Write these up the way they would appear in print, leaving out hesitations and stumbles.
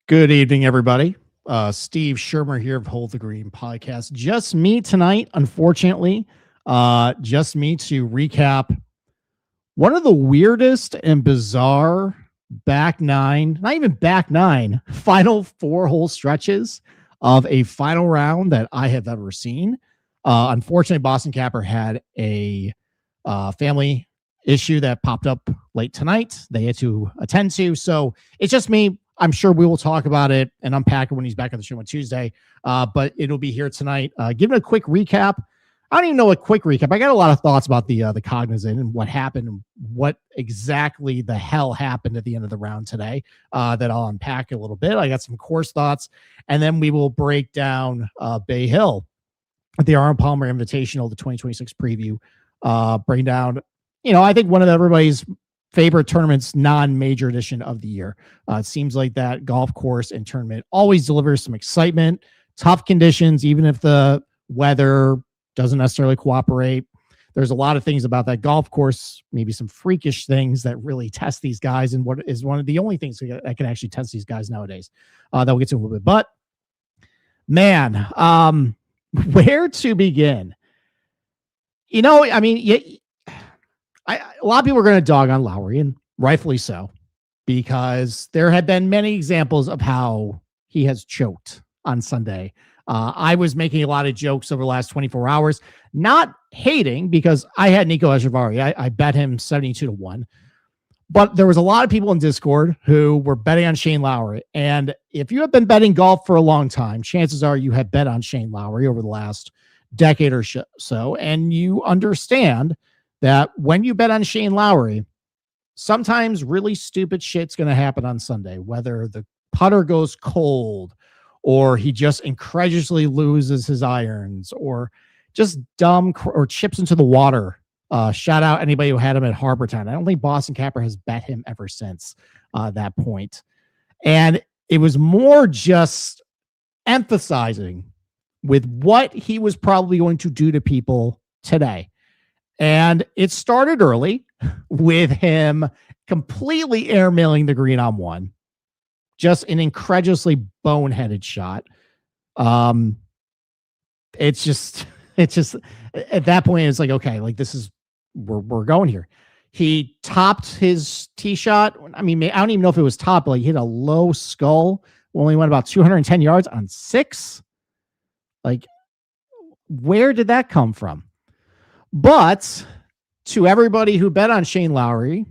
Good evening, everybody. Steve Shermer here of Hold the Green podcast. Just me tonight, unfortunately. Just me to recap one of the weirdest and bizarre back nine, not even back nine, final 4-hole stretches of a final round that I have ever seen. Unfortunately, Boston Capper had a family issue that popped up late tonight. They had to attend to. So it's just me. I'm sure we will talk about it and unpack it when he's back on the show on Tuesday. But it'll be here tonight. Giving a quick recap. I don't even know a quick recap. I got a lot of thoughts about the Cognizant and what happened, and what exactly the hell happened at the end of the round today. That I'll unpack a little bit. I got some course thoughts, and then we will break down Bay Hill at the Arnold Palmer Invitational, the 2026 preview. Bring down, I think one of everybody's favorite tournaments, non-major edition of the year. It seems like that golf course and tournament always delivers some excitement, tough conditions, even if the weather doesn't necessarily cooperate. There's a lot of things about that golf course, maybe some freakish things that really test these guys, and what is one of the only things that can actually test these guys nowadays. That we'll get to in a little bit. But, man, where to begin? A lot of people are going to dog on Lowry, and rightfully so, because there have been many examples of how he has choked on Sunday. I was making a lot of jokes over the last 24 hours, not hating, because I had Nico Echevarri. I bet him 72-1. But there was a lot of people in Discord who were betting on Shane Lowry. And if you have been betting golf for a long time, chances are you have bet on Shane Lowry over the last decade or so, and you understand that when you bet on Shane Lowry, sometimes really stupid shit's going to happen on Sunday, whether the putter goes cold, or he just incredulously loses his irons, or just or chips into the water. Shout out anybody who had him at Harbor Town. I don't think Boston Capper has bet him ever since that point. And it was more just emphasizing with what he was probably going to do to people today. And it started early with him completely airmailing the green on one. Just an incredulously boneheaded shot. It's just at that point, it's like, okay, like this is, we're going here. He topped his tee shot. I mean, I don't even know if it was top, but like he hit a low skull. Only went about 210 yards on 6. Like, where did that come from? But to everybody who bet on Shane Lowry,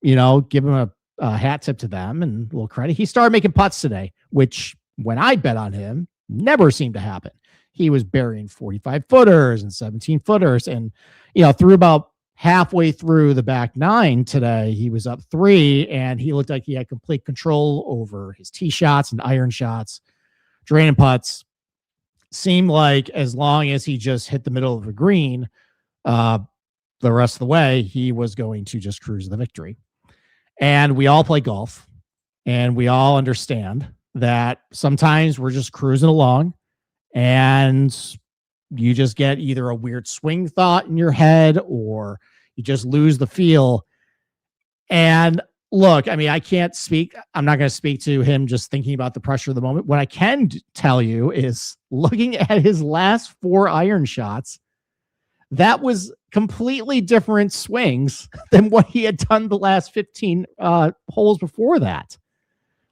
give him a hat tip to them and a little credit. He started making putts today, which when I bet on him, never seemed to happen. He was burying 45 footers and 17 footers. And, through about halfway through the back 9 today, he was up 3, and he looked like he had complete control over his tee shots and iron shots, draining putts. Seemed like as long as he just hit the middle of the green, the rest of the way, he was going to just cruise the victory. And we all play golf, and we all understand that sometimes we're just cruising along, and you just get either a weird swing thought in your head, or you just lose the feel. And look, I mean, I'm not going to speak to him just thinking about the pressure of the moment. What I can tell you is, looking at his last 4 iron shots, that was completely different swings than what he had done the last 15 holes before that.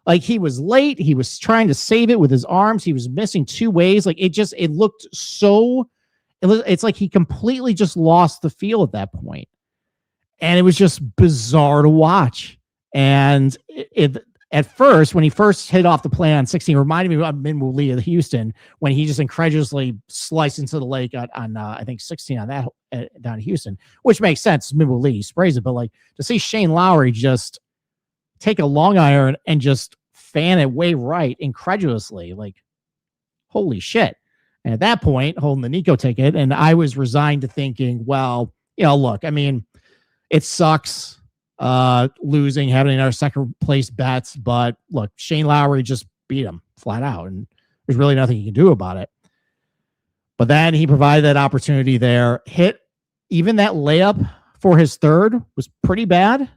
Like, he was late. He was trying to save it with his arms. He was missing 2 ways. Like, it looked so, it's like he completely just lost the feel at that point. And it was just bizarre to watch. And at first, when he first hit off the play on 16, reminded me of Minwoo Lee of Houston, when he just incredulously sliced into the lake on I think 16 on that down in Houston, which makes sense. Minwoo Lee sprays it, but like to see Shane Lowry just take a long iron and just fan it way right incredulously, like, holy shit. And at that point, holding the Nico ticket, and I was resigned to thinking, well, look, I mean, it sucks losing, having another second place bets, but look, Shane Lowry just beat him flat out, and there's really nothing you can do about it. But then he provided that opportunity there, hit even that layup for his third was pretty bad.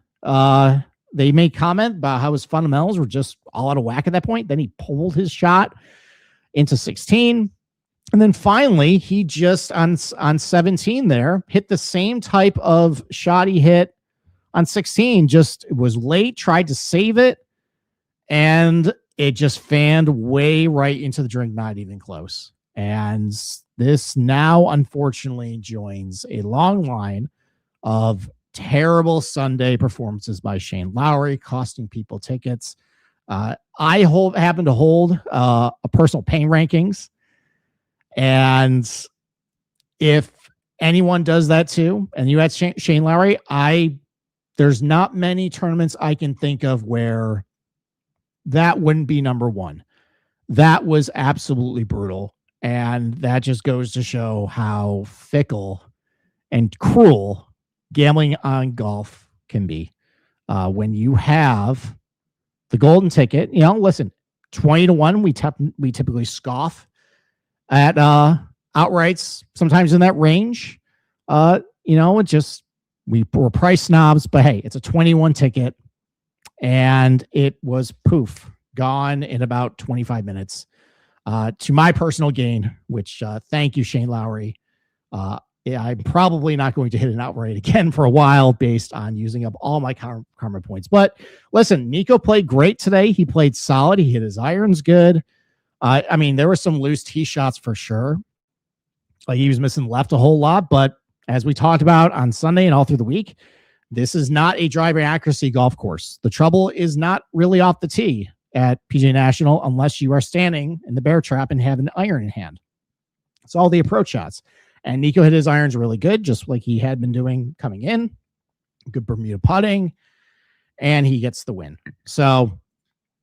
they made comment about how his fundamentals were just all out of whack at that point. Then he pulled his shot into 16. And then finally, he just on 17 there hit the same type of shot he hit on 16. Just it was late, tried to save it, and it just fanned way right into the drink, not even close. And this now, unfortunately, joins a long line of terrible Sunday performances by Shane Lowry, costing people tickets. I happen to hold a personal pain rankings. And if anyone does that too, and you had Shane Lowry, there's not many tournaments I can think of where that wouldn't be number one. That was absolutely brutal. And that just goes to show how fickle and cruel gambling on golf can be. When you have the golden ticket, listen, 20-1, we typically scoff at outrights, sometimes in that range. It just, we're price snobs, but hey, it's a 21 ticket, and it was poof, gone in about 25 minutes. To my personal gain, which thank you, Shane Lowry. I'm probably not going to hit an outright again for a while based on using up all my karma points. But listen, Nico played great today. He played solid. He hit his irons good. There were some loose tee shots for sure. Like he was missing left a whole lot, but as we talked about on Sunday and all through the week, this is not a driving accuracy golf course. The trouble is not really off the tee at PGA National unless you are standing in the bear trap and have an iron in hand. It's all the approach shots. And Nico hit his irons really good, just like he had been doing coming in. Good Bermuda putting, and he gets the win. So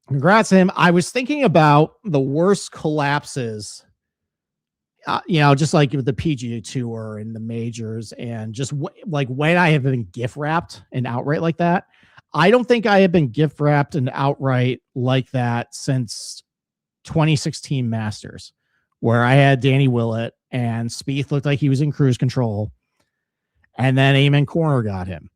congrats to him. I was thinking about the worst collapses, just like with the PGA Tour and the majors, and just like when I have been gift wrapped and outright like that. I don't think I have been gift wrapped and outright like that since 2016 Masters, where I had Danny Willett and Spieth looked like he was in cruise control, and then Amen Corner got him.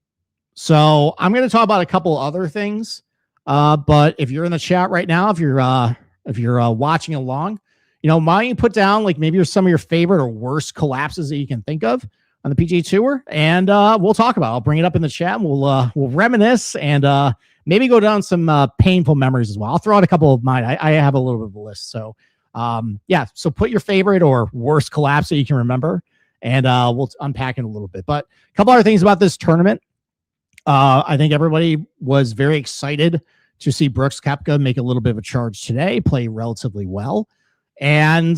So I'm going to talk about a couple other things. But if you're in the chat right now, if you're watching along, why don't you put down like maybe some of your favorite or worst collapses that you can think of on the PGA Tour, and we'll talk about it. I'll bring it up in the chat, and we'll reminisce and maybe go down some painful memories as well. I'll throw out a couple of mine. I have a little bit of a list. So so put your favorite or worst collapse that you can remember, and we'll unpack it a little bit. But a couple other things about this tournament. I think everybody was very excited to see Brooks Koepka make a little bit of a charge today, play relatively well. And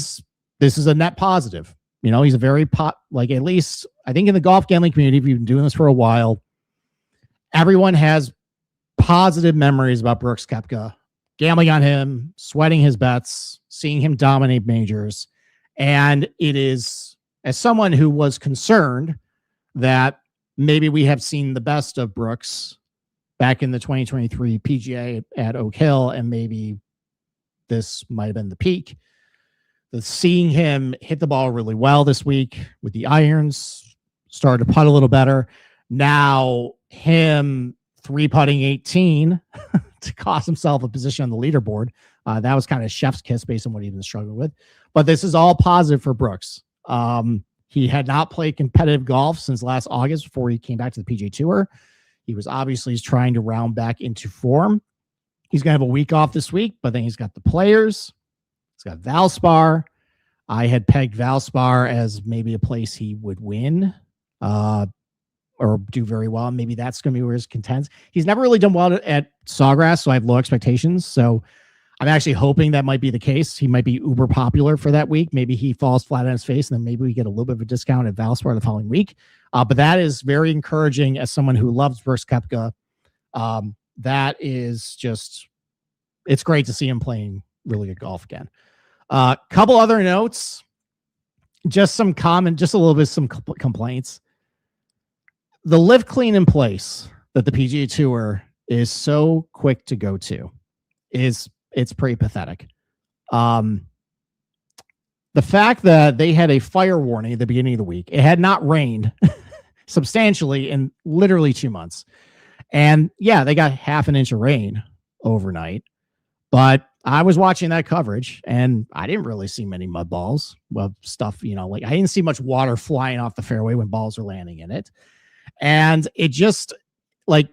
this is a net positive. He's a very at least I think in the golf gambling community, if you've been doing this for a while, everyone has positive memories about Brooks Koepka, gambling on him, sweating his bets, seeing him dominate majors. And it is, as someone who was concerned that maybe we have seen the best of Brooks back in the 2023 PGA at Oak Hill, and maybe this might have been the peak. Seeing him hit the ball really well this week with the irons, started to putt a little better. Now him 3-putting 18 to cost himself a position on the leaderboard. That was kind of chef's kiss based on what he'd been struggling with. But this is all positive for Brooks. He had not played competitive golf since last August before he came back to the PGA Tour. He was obviously trying to round back into form. He's going to have a week off this week, but then he's got the Players. He's got Valspar. I had pegged Valspar as maybe a place he would win or do very well. Maybe that's going to be where his contends. He's never really done well at Sawgrass, so I have low expectations. So I'm actually hoping that might be the case. He might be uber popular for that week. Maybe he falls flat on his face, and then maybe we get a little bit of a discount at Valspar the following week. But that is very encouraging as someone who loves Brooks Koepka. That is just, it's great to see him playing really good golf again. Couple other notes, just a little bit, some complaints. The live clean in place that the PGA Tour is so quick to go to it's pretty pathetic. The fact that they had a fire warning at the beginning of the week, it had not rained substantially in literally 2 months. And yeah, they got half an inch of rain overnight, but I was watching that coverage and I didn't really see many mud balls. Well, stuff, like I didn't see much water flying off the fairway when balls are landing in it. And it just, like,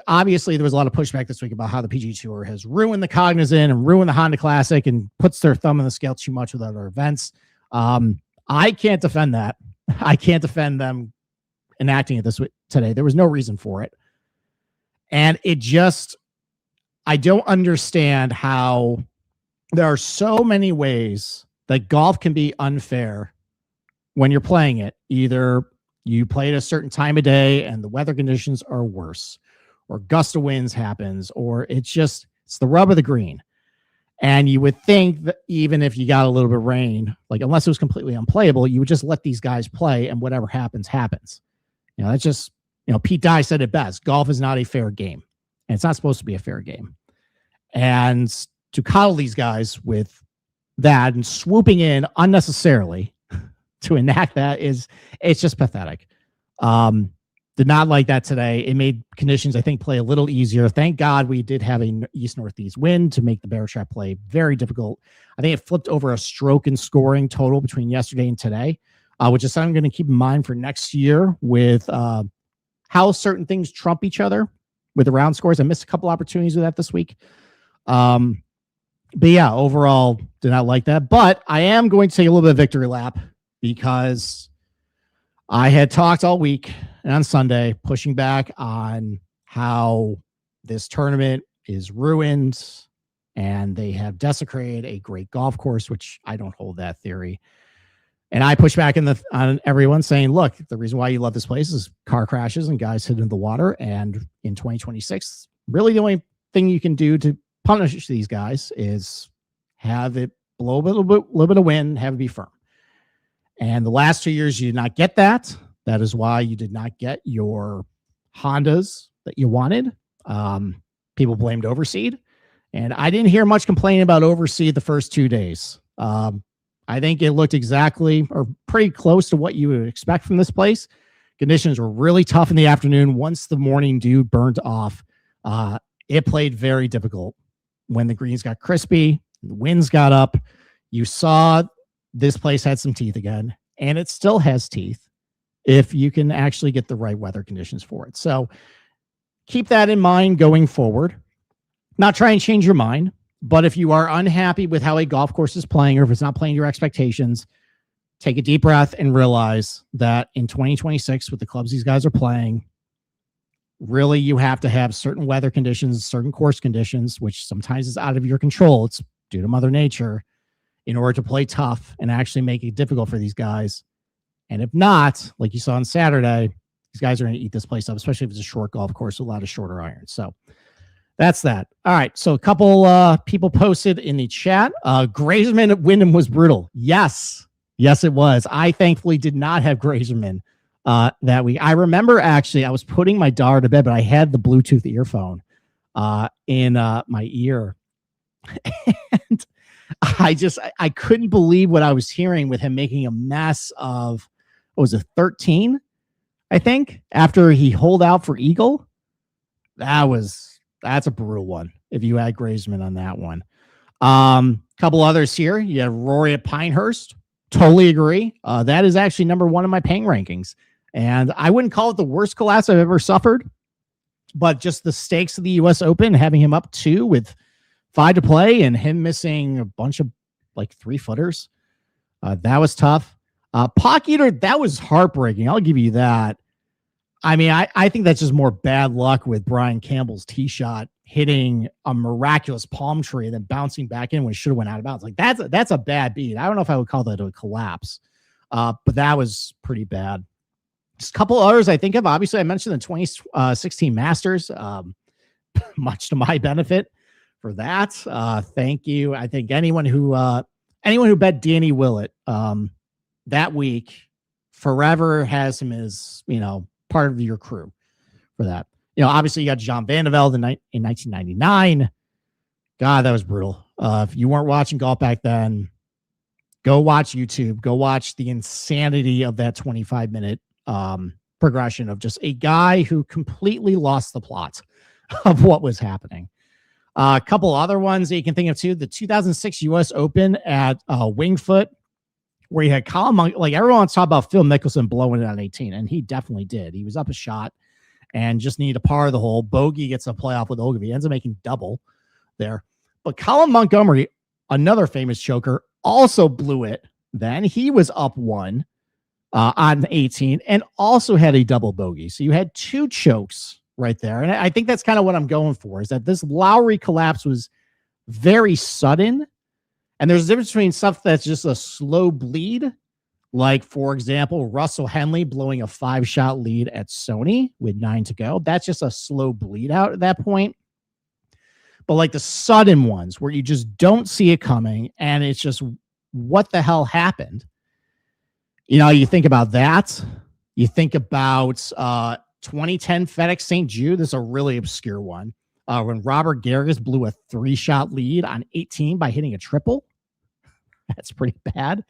obviously there was a lot of pushback this week about how the PGA Tour has ruined the Cognizant and ruined the Honda Classic and puts their thumb in the scale too much with other events. I can't defend that. I can't defend them enacting it this way today. There was no reason for it. And it just, I don't understand how there are so many ways that golf can be unfair when you're playing it. Either you play at a certain time of day and the weather conditions are worse, or gust of winds happens, or it's the rub of the green. And you would think that even if you got a little bit of rain, like unless it was completely unplayable, you would just let these guys play and whatever happens, happens. That's just, Pete Dye said it best. Golf is not a fair game, and it's not supposed to be a fair game. And to coddle these guys with that and swooping in unnecessarily to enact that it's just pathetic. Did not like that today. It made conditions, I think, play a little easier. Thank God we did have an east-northeast wind to make the bear trap play very difficult. I think it flipped over a stroke in scoring total between yesterday and today, which is something I'm going to keep in mind for next year with how certain things trump each other with the round scores. I missed a couple opportunities with that this week. But yeah, overall, did not like that. But I am going to take a little bit of victory lap because I had talked all week and on Sunday pushing back on how this tournament is ruined and they have desecrated a great golf course, which I don't hold that theory. And I push back on everyone saying, look, the reason why you love this place is car crashes and guys hit in the water. And in 2026, really the only thing you can do to punish these guys is have it blow a little bit of wind, have it be firm. And the last 2 years, you did not get that. That is why you did not get your Hondas that you wanted. People blamed Overseed. And I didn't hear much complaining about Overseed the first 2 days. I think it looked exactly or pretty close to what you would expect from this place. Conditions were really tough in the afternoon. Once the morning dew burnt off, it played very difficult. When the greens got crispy, the winds got up, you saw this place had some teeth again, and it still has teeth if you can actually get the right weather conditions for it. So keep that in mind going forward. Not try and change your mind, but if you are unhappy with how a golf course is playing, or if it's not playing your expectations, take a deep breath and realize that in 2026, with the clubs these guys are playing, really you have to have certain weather conditions, certain course conditions, which sometimes is out of your control. It's due to Mother Nature, in order to play tough and actually make it difficult for these guys. And if not, like you saw on Saturday, these guys are going to eat this place up, especially if it's a short golf course with a lot of shorter irons. So that's that. All right. So a couple people posted in the chat. Grazeman at Wyndham was brutal. Yes. Yes, it was. I thankfully did not have Grazeman that week. I remember actually I was putting my daughter to bed, but I had the Bluetooth earphone in my ear. And I couldn't believe what I was hearing with him making a mess of, what was it, 13, I think, after he holed out for eagle. That's a brutal one if you add Grazeman on that one. Couple others here. You have Rory at Pinehurst. Totally agree. That is actually number one in my paying rankings. And I wouldn't call it the worst collapse I've ever suffered, but just the stakes of the U.S. Open, having him up 2 with 5 to play and him missing a bunch of like 3-footers. That was tough. Pock Eater, that was heartbreaking. I'll give you that. I mean, I think that's just more bad luck with Brian Campbell's tee shot hitting a miraculous palm tree and then bouncing back in when it should have went out of bounds. Like that's a bad beat. I don't know if I would call that a collapse, but that was pretty bad. Just a couple others I think of. Obviously, I mentioned the 2016 Masters, much to my benefit for that. Thank you. I think anyone who bet Danny Willett that week forever has him as, part of your crew for that. Obviously you got John Van de Velde in 1999. God, that was brutal. If you weren't watching golf back then, go watch YouTube. Go watch the insanity of that 25-minute progression of just a guy who completely lost the plot of what was happening. A couple other ones that you can think of too. The 2006 U.S. Open at Winged Foot, where you had Colin Monk. Like, everyone's talking about Phil Mickelson blowing it on 18, and he definitely did. He was up a shot and just needed to par the hole. Bogey gets a playoff with Ogilvy. He ends up making double there. But Colin Montgomery, another famous choker, also blew it. Then he was up one on 18 and also had a double bogey. So you had two chokes right there. And I think that's kind of what I'm going for, is that this Lowry collapse was very sudden. And there's a difference between stuff that's just a slow bleed, like, for example, Russell Henley blowing a 5-shot lead at Sony with 9 to go. That's just a slow bleed out at that point. But like the sudden ones where you just don't see it coming and it's just, what the hell happened? You know, you think about that. You think about 2010 FedEx St. Jude. This is a really obscure one. When Robert Garrigus blew a 3-shot lead on 18 by hitting a triple. That's pretty bad.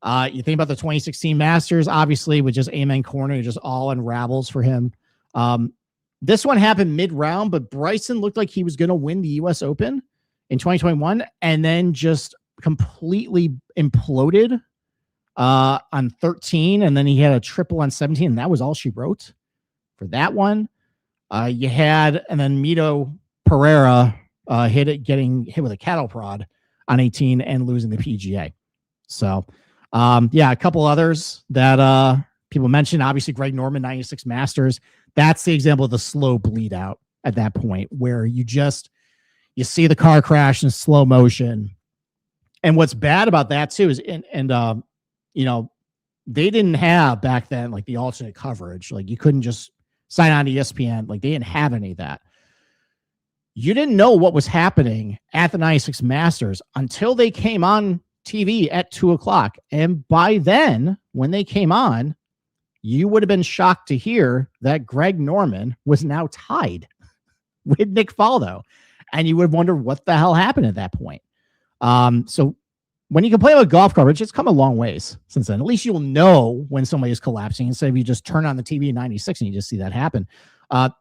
You think about the 2016 Masters, obviously, with just Amen Corner, it just all unravels for him. This one happened mid-round, but Bryson looked like he was going to win the U.S. Open in 2021 and then just completely imploded on 13, and then he had a triple on 17, and that was all she wrote for that one. You had, and then Mito Pereira getting hit with a cattle prod on 18 and losing the PGA. So, yeah, a couple others that people mentioned. Obviously, Greg Norman, 96 Masters. That's the example of the slow bleed out at that point, where you see the car crash in slow motion. And what's bad about that too is, you know, they didn't have back then like the alternate coverage. Like, you couldn't just sign on to ESPN. Like, they didn't have any of that. You didn't know what was happening at the 96 Masters until they came on TV at 2:00. And by then, when they came on, you would have been shocked to hear that Greg Norman was now tied with Nick Faldo. And you would wonder what the hell happened at that point. So when you can play with golf coverage, it's come a long ways since then. At least you'll know when somebody is collapsing instead of you just turn on the TV in 96 and you just see that happen.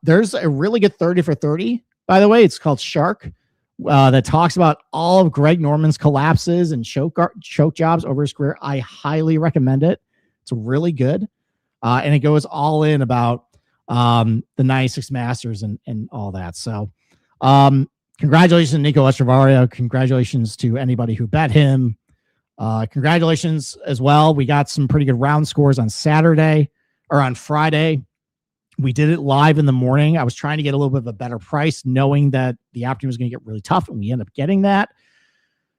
There's a really good 30 for 30, by the way. It's called Shark, that talks about all of Greg Norman's collapses and choke jobs over his career. I highly recommend it. It's really good. And it goes all in about the 96 Masters and all that. So congratulations to Nico Echevarria. Congratulations to anybody who bet him. Congratulations as well. We got some pretty good round scores on Saturday or on Friday. We did it live in the morning. I was trying to get a little bit of a better price, knowing that the afternoon was going to get really tough, and we ended up getting that.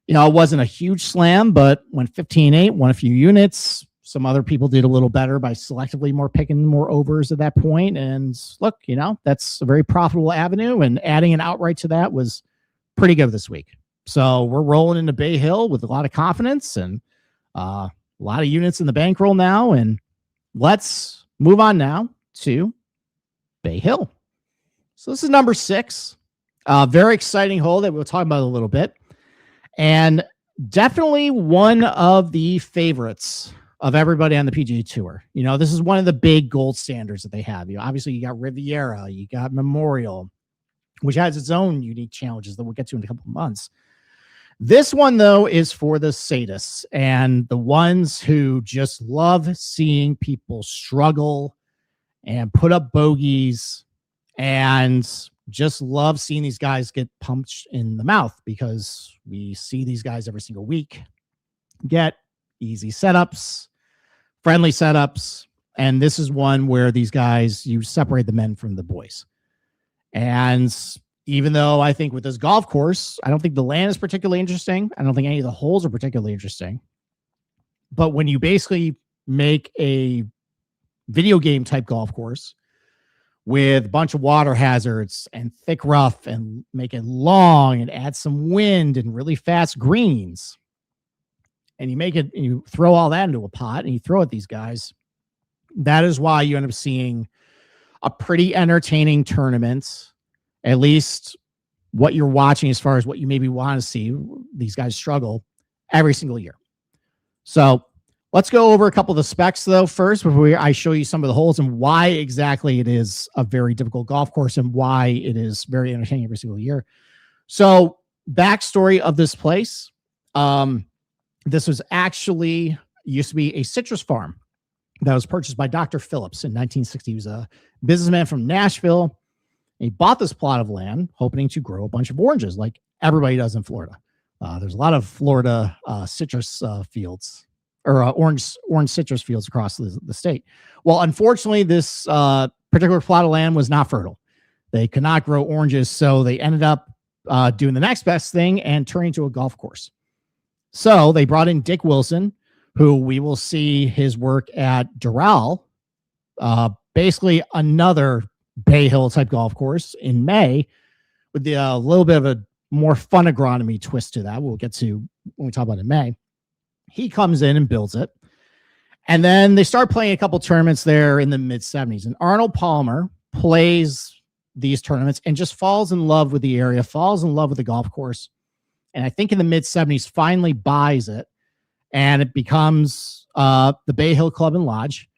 You know, it wasn't a huge slam, but went 15-8, won a few units. Some other people did a little better by selectively picking more overs at that point. And look, you know, that's a very profitable avenue, and adding an outright to that was pretty good this week. So we're rolling into Bay Hill with a lot of confidence and a lot of units in the bankroll now. And let's move on now to Bay Hill. So this is number 6. Very exciting hole that we'll talk about a little bit. And definitely one of the favorites of everybody on the PGA Tour. You know, this is one of the big gold standards that they have. You know, obviously you got Riviera, you got Memorial, which has its own unique challenges that we'll get to in a couple of months. This one, though, is for the sadists and the ones who just love seeing people struggle and put up bogeys and just love seeing these guys get punched in the mouth, because we see these guys every single week get easy setups, friendly setups. And this is one where these guys, you separate the men from the boys. And even though I think with this golf course, I don't think the land is particularly interesting. I don't think any of the holes are particularly interesting. But when you basically make a video game type golf course with a bunch of water hazards and thick rough and make it long and add some wind and really fast greens, and you make it, and you throw all that into a pot and you throw at these guys, that is why you end up seeing a pretty entertaining tournament, at least what you're watching as far as what you maybe want to see these guys struggle every single year. So Let's go over a couple of the specs, though, first, before I show you some of the holes and why exactly it is a very difficult golf course and why it is very entertaining every single year. So, backstory of this place. This was actually used to be a citrus farm that was purchased by Dr. Phillips in 1960. He was a businessman from Nashville. He bought this plot of land hoping to grow a bunch of oranges like everybody does in Florida. There's a lot of Florida citrus fields or orange citrus fields across the state. Well, unfortunately, this particular plot of land was not fertile. They could not grow oranges, so they ended up doing the next best thing and turning into a golf course. So they brought in Dick Wilson, who we will see his work at Doral, basically another Bay Hill type golf course in May, with a little bit of a more fun agronomy twist to that. We'll get to when we talk about it in May. He comes in and builds it. And then they start playing a couple tournaments there in the mid-70s. And Arnold Palmer plays these tournaments and just falls in love with the area, falls in love with the golf course. And I think in the mid-70s finally buys it. And it becomes the Bay Hill Club and Lodge.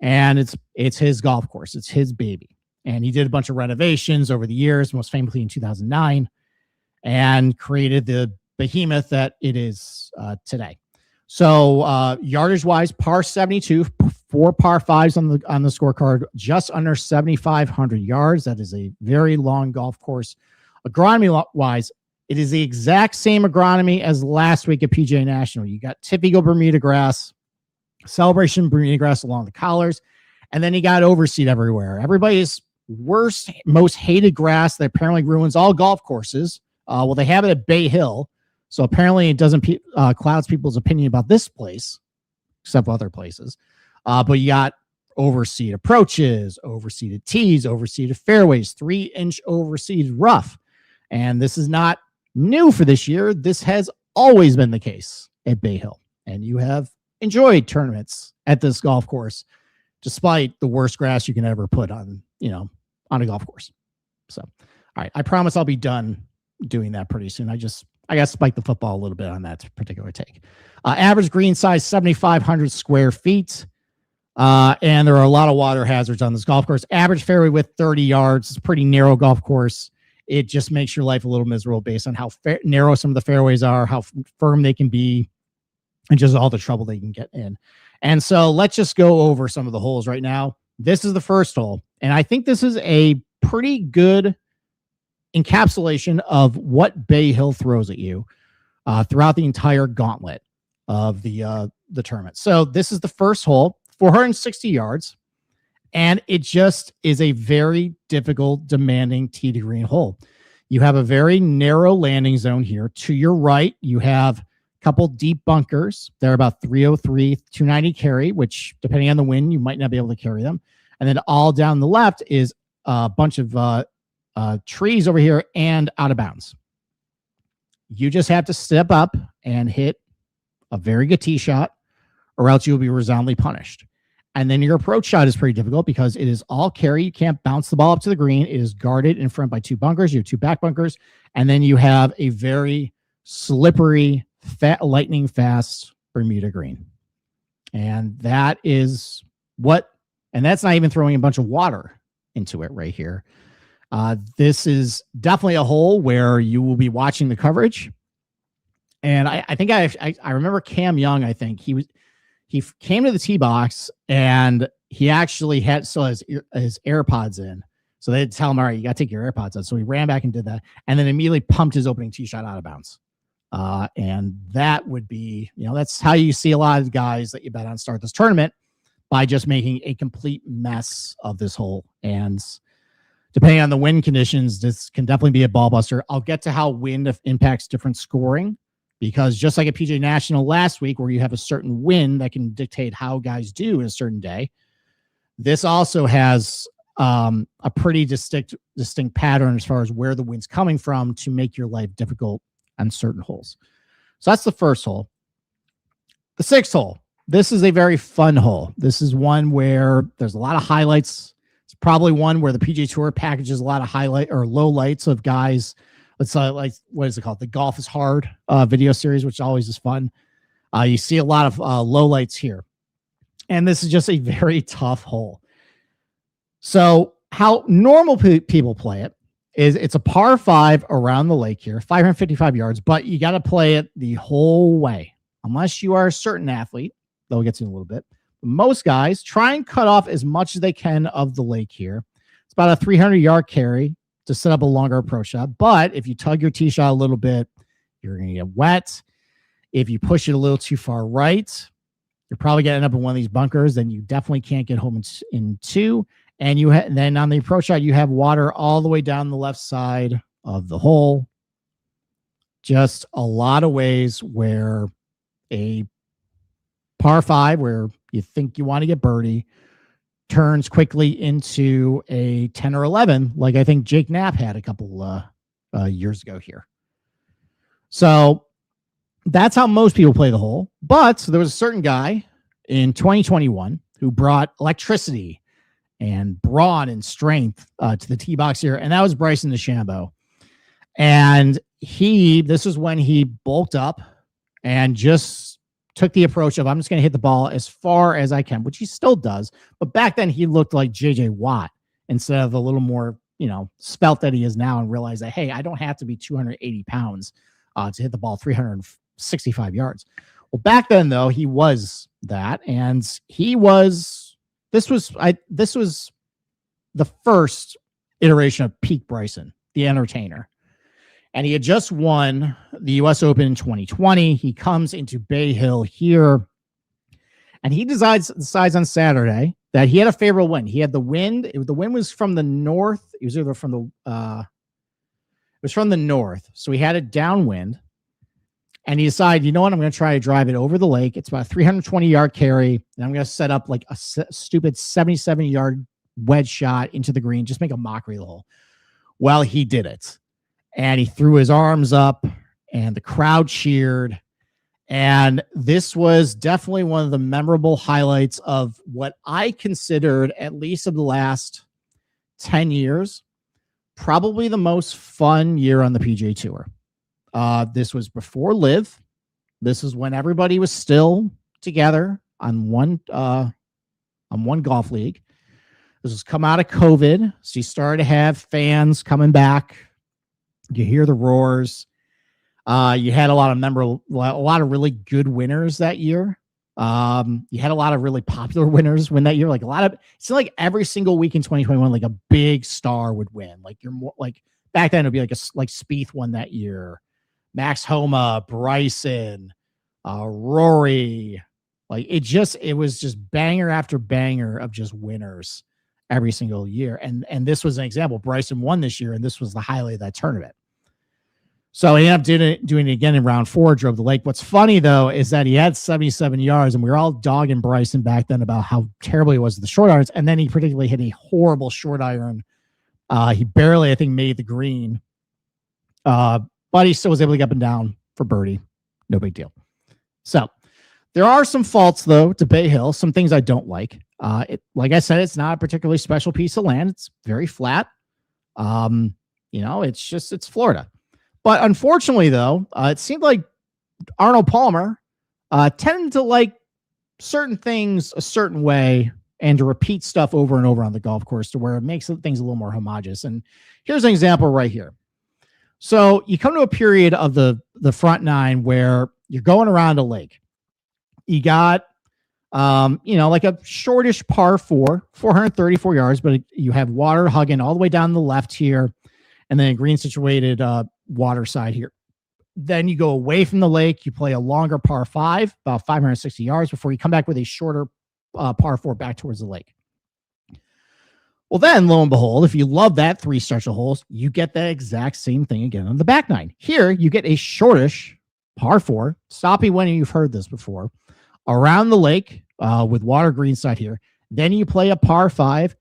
And it's his golf course. It's his baby. And he did a bunch of renovations over the years, most famously in 2009, and created the behemoth that it is today. So yardage-wise, par 72, 4 par 5s on the scorecard, just under 7,500 yards. That is a very long golf course. Agronomy-wise, it is the exact same agronomy as last week at PGA National. You got typical Bermuda grass, celebration Bermuda grass along the collars, and then you got overseed everywhere. Everybody's worst, most hated grass that apparently ruins all golf courses. Well, they have it at Bay Hill, so apparently it doesn't clouds people's opinion about this place, except for other places. But you got overseed approaches, overseeded tees, overseeded fairways, 3-inch overseeded rough. And this is not new for this year. This has always been the case at Bay Hill. And you have enjoyed tournaments at this golf course, despite the worst grass you can ever put on, on a golf course. So, all right. I promise I'll be done doing that pretty soon. I got to spike the football a little bit on that particular take. Average green size, 7,500 square feet. And there are a lot of water hazards on this golf course. Average fairway width, 30 yards. It's a pretty narrow golf course. It just makes your life a little miserable based on how narrow some of the fairways are, how firm they can be, and just all the trouble they can get in. And so let's just go over some of the holes right now. This is the first hole. And I think this is a pretty good encapsulation of what Bay Hill throws at you throughout the entire gauntlet of the tournament. So this is the first hole, 460 yards. And it just is a very difficult, demanding tee to green hole. You have a very narrow landing zone here. To your right, you have a couple deep bunkers. They're about 303, 290 carry, which depending on the wind, you might not be able to carry them. And then all down the left is a bunch of trees over here and out of bounds. You just have to step up and hit a very good tee shot, or else you'll be resoundingly punished. And then your approach shot is pretty difficult because it is all carry. You can't bounce the ball up to the green. It is guarded in front by 2 bunkers. You have 2 back bunkers. And then you have a very slippery, lightning fast Bermuda green. And that is and that's not even throwing a bunch of water into it right here. This is definitely a hole where you will be watching the coverage. And I think I remember Cam Young, I think he came to the tee box and he actually had his AirPods in. So they'd tell him, all right, you got to take your AirPods out. So he ran back and did that and then immediately pumped his opening tee shot out of bounds. And that would be, that's how you see a lot of guys that you bet on start this tournament, by just making a complete mess of this hole. And depending on the wind conditions, this can definitely be a ball buster. I'll get to how wind impacts different scoring, because just like at PGA National last week, where you have a certain wind that can dictate how guys do in a certain day, this also has a pretty distinct pattern as far as where the wind's coming from to make your life difficult on certain holes. So that's the first hole. The 6th hole. This is a very fun hole. This is one where there's a lot of highlights. It's probably one where the PGA Tour packages a lot of highlight or low lights of guys. Let's like, what is it called? The Golf is Hard video series, which always is fun. You see a lot of low lights here. And this is just a very tough hole. So how normal people play it is it's a par 5 around the lake here, 555 yards, but you got to play it the whole way. Unless you are a certain athlete, though we'll get to in a little bit. Most guys try and cut off as much as they can of the lake here. It's about a 300-yard carry to set up a longer approach shot. But if you tug your tee shot a little bit, you're going to get wet. If you push it a little too far right, you're probably going to end up in one of these bunkers. Then you definitely can't get home in two. And then on the approach shot, you have water all the way down the left side of the hole. Just a lot of ways where a par 5, where you think you want to get birdie, turns quickly into a 10 or 11, like I think Jake Knapp had a couple years ago here. So that's how most people play the hole. But there was a certain guy in 2021 who brought electricity and brawn and strength to the tee box here, and that was Bryson DeChambeau. And this is when he bulked up and just took the approach of, I'm just going to hit the ball as far as I can, which he still does. But back then he looked like JJ Watt instead of a little more, spelt that he is now, and realized that, hey, I don't have to be 280 pounds to hit the ball 365 yards. Well, back then though, he was that, and this was the first iteration of peak Bryson, the entertainer. And he had just won the U.S. Open in 2020. He comes into Bay Hill here, and he decides on Saturday that he had a favorable wind. He had the wind. The wind was from the north. It was either from the north. So he had a downwind, and he decided, you know what? I'm going to try to drive it over the lake. It's about a 320-yard carry, and I'm going to set up like a stupid 77-yard wedge shot into the green, just make a mockery of the hole. Well, he did it. And he threw his arms up, and the crowd cheered. And this was definitely one of the memorable highlights of what I considered, at least of the last 10 years, probably the most fun year on the PGA Tour. This was before Live. This is when everybody was still together on one golf league. This was come out of COVID, so you started to have fans coming back. You hear the roars. You had a lot of really good winners that year. You had a lot of really popular winners win that year. It's like every single week in 2021, like a big star would win. Like you're more like back then, it'd be like Spieth won that year, Max Homa, Bryson, Rory. It was just banger after banger of just winners every single year. And this was an example. Bryson won this year, and this was the highlight of that tournament. So he ended up doing it again in round 4, drove the lake. What's funny, though, is that he had 77 yards, and we were all dogging Bryson back then about how terrible he was with the short irons. And then he particularly hit a horrible short iron. He barely, I think, made the green. But he still was able to get up and down for birdie. No big deal. So there are some faults, though, to Bay Hill, some things I don't like. Like I said, it's not a particularly special piece of land. It's very flat. It's Florida. But unfortunately, though, it seemed like Arnold Palmer tended to like certain things a certain way and to repeat stuff over and over on the golf course to where it makes things a little more homogeneous. And here's an example right here. So you come to a period of the front nine where you're going around a lake. You got, like a shortish par 4, 434 yards, but you have water hugging all the way down the left here, and then a green situated water side here. Then you go away from the lake. You play a longer par 5, about 560 yards, before you come back with a shorter par 4 back towards the lake. Well, then, lo and behold, if you love that 3 stretch of holes, you get that exact same thing again on the back nine. Here, you get a shortish par 4. Stop me when you've heard this before. Around the lake with water green side here. Then you play a par 5.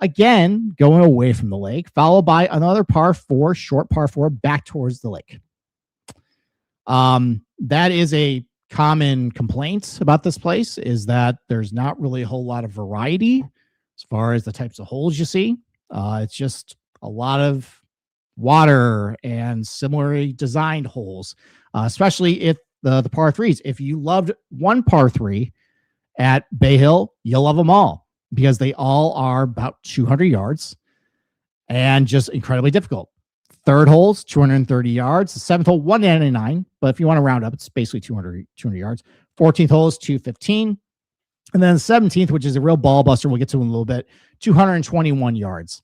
Again, going away from the lake, followed by another par 4, short par 4, back towards the lake. That is a common complaint about this place, is that there's not really a whole lot of variety as far as the types of holes you see. It's just a lot of water and similarly designed holes, especially if the par threes. If you loved one par three at Bay Hill, you'll love them all because they all are about 200 yards and just incredibly difficult. Third hole's 230 yards. The seventh hole, 199. But if you want to round up, it's basically 200 yards. 14th hole is 215. And then 17th, which is a real ball buster, we'll get to in a little bit, 221 yards.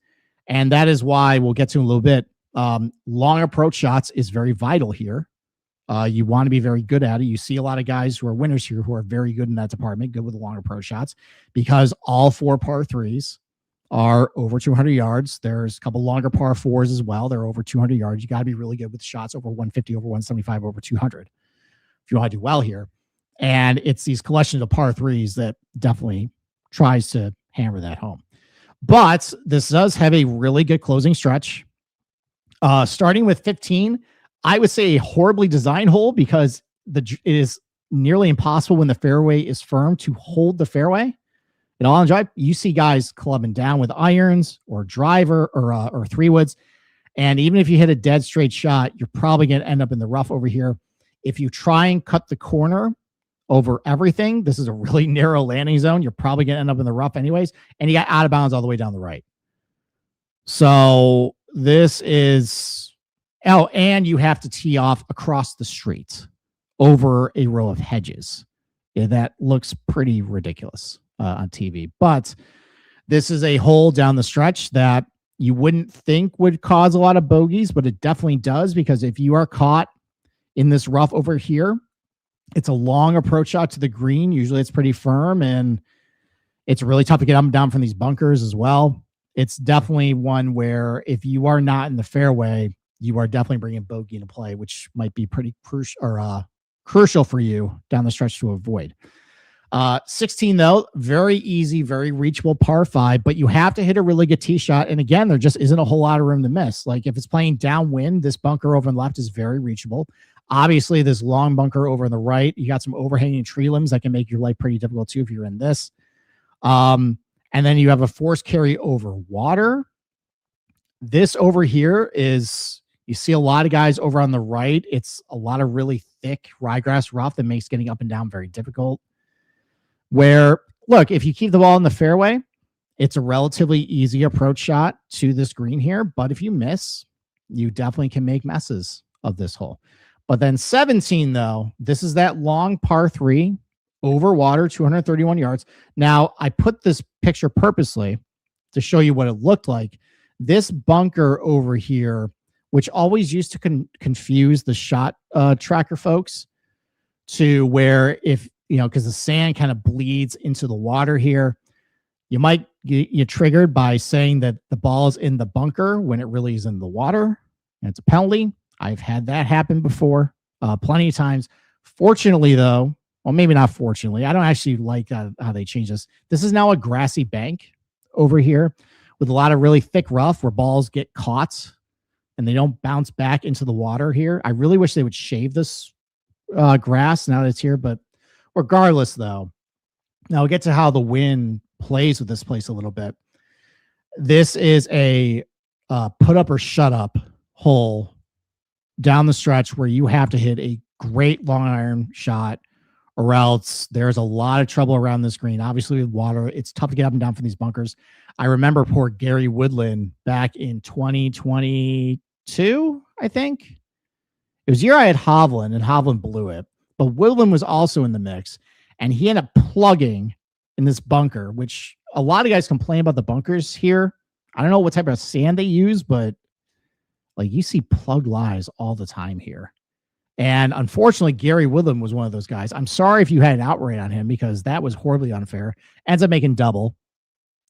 And that is why we'll get to in a little bit. Long approach shots is very vital here. You want to be very good at it. You see a lot of guys who are winners here who are very good in that department, good with the long approach shots, because all four par threes are over 200 yards. There's a couple longer par fours as well. They're over 200 yards. You got to be really good with shots over 150, over 175, over 200 if you want to do well here. And it's these collections of par threes that definitely tries to hammer that home. But this does have a really good closing stretch. Starting with 15, I would say a horribly designed hole because it is nearly impossible when the fairway is firm to hold the fairway. In all drive, you see guys clubbing down with irons or driver or three woods. And even if you hit a dead straight shot, you're probably going to end up in the rough over here. If you try and cut the corner over everything, this is a really narrow landing zone. You're probably going to end up in the rough anyways. And you got out of bounds all the way down the right. So this is, and you have to tee off across the street over a row of hedges. Yeah, that looks pretty ridiculous on TV. But this is a hole down the stretch that you wouldn't think would cause a lot of bogeys, but it definitely does, because if you are caught in this rough over here, it's a long approach shot to the green. Usually it's pretty firm, and it's really tough to get up and down from these bunkers as well. It's definitely one where if you are not in the fairway, you are definitely bringing bogey into play, which might be pretty crucial for you down the stretch to avoid. 16, though, very easy, very reachable par 5, but you have to hit a really good tee shot. And again, there just isn't a whole lot of room to miss. Like if it's playing downwind, this bunker over on the left is very reachable. Obviously, this long bunker over on the right, you got some overhanging tree limbs that can make your life pretty difficult too if you're in this. And then you have a forced carry over water. This over here is, you see a lot of guys over on the right. It's a lot of really thick ryegrass rough that makes getting up and down very difficult. Where, look, if you keep the ball in the fairway, it's a relatively easy approach shot to this green here. But if you miss, you definitely can make messes of this hole. But then 17, though, this is that long par 3 over water, 231 yards. Now, I put this picture purposely to show you what it looked like. This bunker over here, which always used to confuse the shot tracker folks, to where if, you know, because the sand kind of bleeds into the water here, you might get triggered by saying that the ball is in the bunker when it really is in the water, and it's a penalty. I've had that happen before plenty of times. Fortunately, though, well, maybe not fortunately, I don't actually like how they changed this. This is now a grassy bank over here with a lot of really thick rough where balls get caught and they don't bounce back into the water here. I really wish they would shave this grass now that it's here, but regardless, though, now we'll get to how the wind plays with this place a little bit. This is a put up or shut up hole down the stretch where you have to hit a great long iron shot, or else there's a lot of trouble around this green. Obviously, with water, it's tough to get up and down from these bunkers. I remember poor Gary Woodland back in 2022, I think. It was the year I had Hovland, and Hovland blew it. But Woodland was also in the mix, and he ended up plugging in this bunker, which a lot of guys complain about the bunkers here. I don't know what type of sand they use, but like you see plugged lies all the time here. And unfortunately, Gary Woodland was one of those guys. I'm sorry if you had an outright on him, because that was horribly unfair. Ends up making double.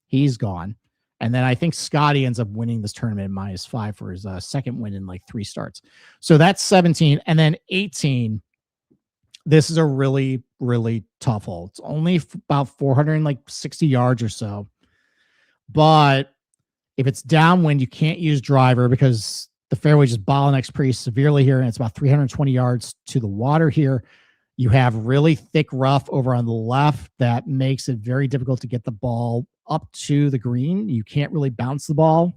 He's gone. And then I think Scotty ends up winning this tournament -5 for his second win in like 3 starts. So that's 17. And then 18, this is a really, really tough hole. It's only about 460 yards or so. But if it's downwind, you can't use driver because the fairway just bottlenecks pretty severely here, and it's about 320 yards to the water here. You have really thick rough over on the left that makes it very difficult to get the ball up to the green. You can't really bounce the ball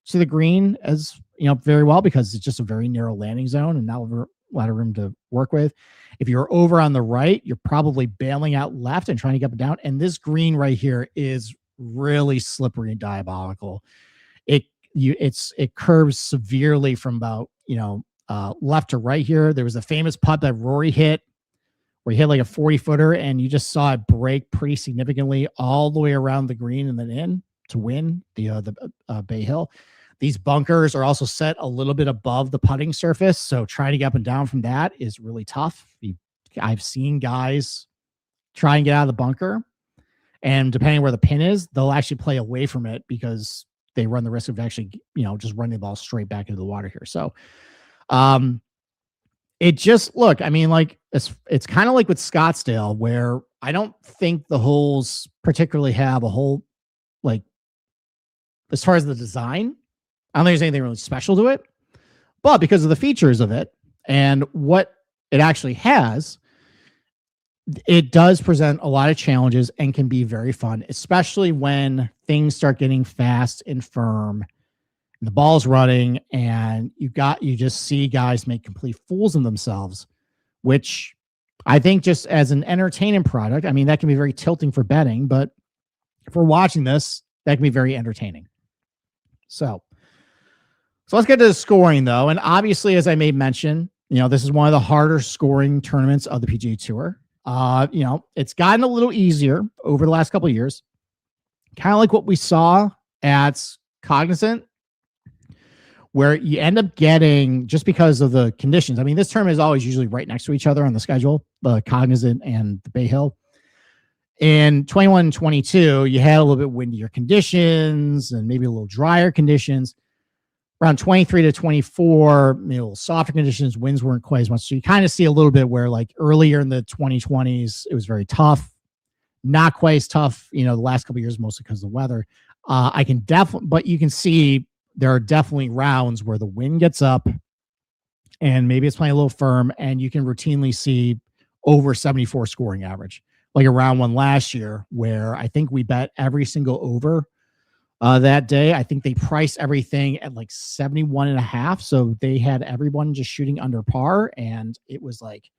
to the green as, you know, very well, because it's just a very narrow landing zone. And now lot of room to work with. If you're over on the right, you're probably bailing out left and trying to get up and down. And this green right here is really slippery and diabolical. It curves severely from about, left to right here. There was a famous putt that Rory hit where he hit like a 40-footer, and you just saw it break pretty significantly all the way around the green and then in to win the Bay Hill. These bunkers are also set a little bit above the putting surface, so trying to get up and down from that is really tough. I've seen guys try and get out of the bunker, and depending where the pin is, they'll actually play away from it because they run the risk of actually, just running the ball straight back into the water here. So, it just look, I mean, like it's kind of like with Scottsdale, where I don't think the holes particularly have a whole, like, as far as the design, I don't think there's anything really special to it, but because of the features of it and what it actually has, it does present a lot of challenges and can be very fun, especially when things start getting fast and firm and the ball's running and you just see guys make complete fools of themselves, which I think just as an entertainment product, I mean, that can be very tilting for betting, but if we're watching this, that can be very entertaining. So let's get to the scoring though. And obviously, as I made mention, this is one of the harder scoring tournaments of the PGA Tour. It's gotten a little easier over the last couple of years, kind of like what we saw at Cognizant, where you end up getting, just because of the conditions. I mean, this tournament is always usually right next to each other on the schedule, the Cognizant and the Bay Hill. In 21 and 22, you had a little bit windier conditions and maybe a little drier conditions. Around 23 to 24, maybe a little softer conditions, winds weren't quite as much. So you kind of see a little bit where, like, earlier in the 2020s, it was very tough. Not quite as tough, the last couple of years, mostly because of the weather. But you can see there are definitely rounds where the wind gets up and maybe it's playing a little firm, and you can routinely see over 74 scoring average. Like a round one last year, where I think we bet every single over that day. I think they priced everything at like 71.5. So they had everyone just shooting under par, and it was like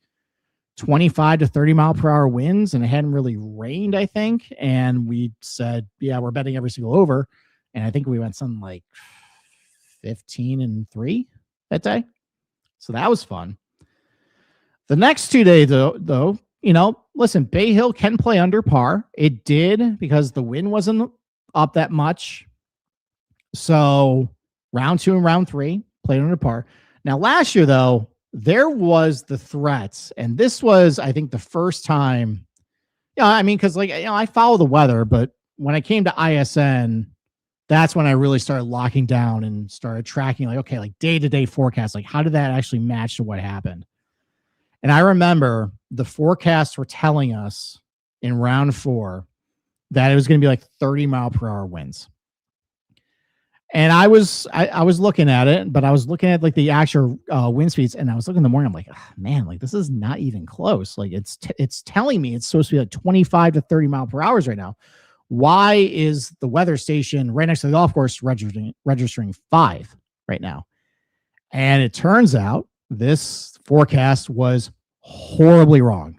25 to 30 mile per hour winds, and it hadn't really rained, I think. And we said, yeah, we're betting every single over. And I think we went something like 15-3 that day. So that was fun. The next 2 days though, listen, Bay Hill can play under par. It did, because the wind wasn't up that much. So round 2 and round 3 played under par. Now last year though, there was the threats, and this was, I think, the first time, because I follow the weather, but when I came to ISN, that's when I really started locking down and started tracking, like, okay, like day-to-day forecasts, like how did that actually match to what happened? And I remember the forecasts were telling us in round 4 that it was going to be like 30 mile per hour winds. And I was looking at it, but I was looking at like the actual wind speeds, and I was looking in the morning. I'm like, oh, man, like this is not even close. Like it's telling me it's supposed to be like 25 to 30 mile per hours right now. Why is the weather station right next to the golf course registering 5 right now? And it turns out this forecast was horribly wrong.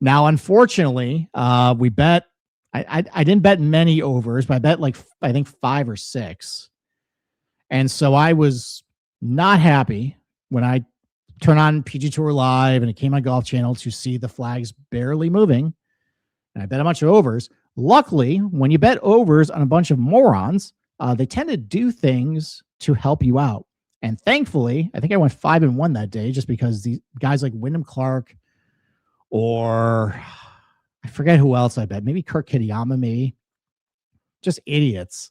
Now, unfortunately, we bet, I didn't bet many overs, but I bet like, I think 5 or 6. And so I was not happy when I turned on PG Tour Live and it came on Golf Channel to see the flags barely moving. And I bet a bunch of overs. Luckily, when you bet overs on a bunch of morons, they tend to do things to help you out. And thankfully, I think I went 5-1 that day, just because these guys like Wyndham Clark, or I forget who else I bet, maybe Kirk Kitayama, maybe, just idiots,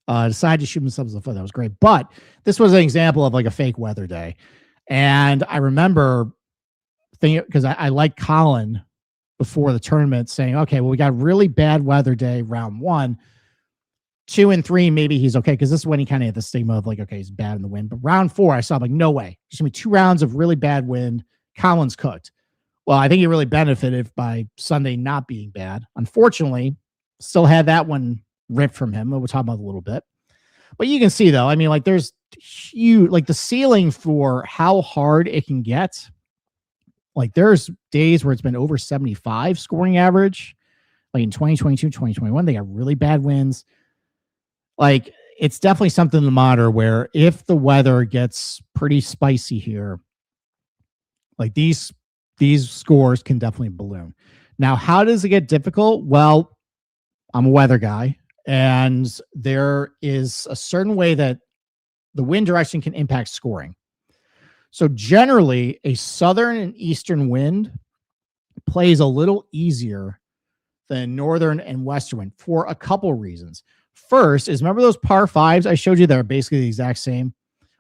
decided to shoot themselves in the foot. That was great. But this was an example of like a fake weather day. And I remember thinking, because I like Colin before the tournament, saying, okay, well, we got a really bad weather day round 1, 2 and 3, maybe he's okay, because this is when he kind of had the stigma of like, okay, he's bad in the wind. But round 4, I saw, I'm like, no way. There's gonna be 2 rounds of really bad wind. Colin's cooked. Well, I think he really benefited by Sunday not being bad. Unfortunately, still had that one ripped from him. We'll talk about it a little bit. But you can see, though, I mean, like there's huge, like the ceiling for how hard it can get. Like there's days where it's been over 75 scoring average. Like in 2022, 2021, they got really bad winds. Like it's definitely something to monitor where if the weather gets pretty spicy here, like these scores can definitely balloon. Now, how does it get difficult? Well, I'm a weather guy, and there is a certain way that the wind direction can impact scoring. So generally, a southern and eastern wind plays a little easier than northern and western wind for a couple reasons. First is, remember those par fives I showed you that are basically the exact same?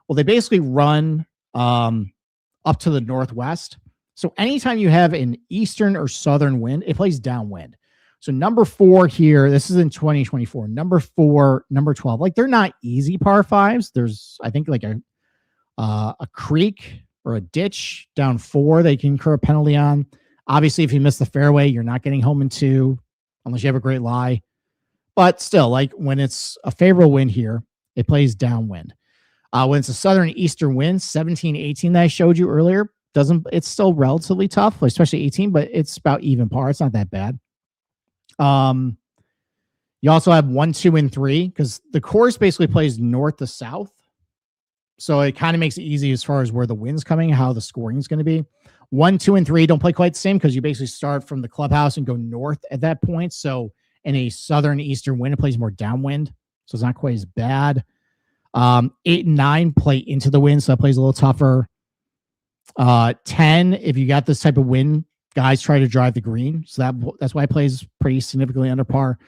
Well, they basically run up to the northwest. So anytime you have an eastern or southern wind, it plays downwind. So number 4 here, this is in 2024. Number 4, number 12, like they're not easy par fives. There's, I think, like a creek or a ditch down 4 they can incur a penalty on. Obviously, if you miss the fairway, you're not getting home in 2 unless you have a great lie. But still, like when it's a favorable wind here, it plays downwind. When it's a southern eastern wind, 17, 18 that I showed you earlier, it's still relatively tough, especially 18, but it's about even par. It's not that bad. You also have 1, 2, and 3 because the course basically plays north to south. So it kind of makes it easy as far as where the wind's coming, how the scoring is going to be. 1, 2, and 3 don't play quite the same because you basically start from the clubhouse and go north at that point. So in a southern eastern wind, it plays more downwind. So it's not quite as bad. 8 and 9 play into the wind, so that plays a little tougher. 10, if you got this type of wind, guys try to drive the green. So that's why it plays pretty significantly under par.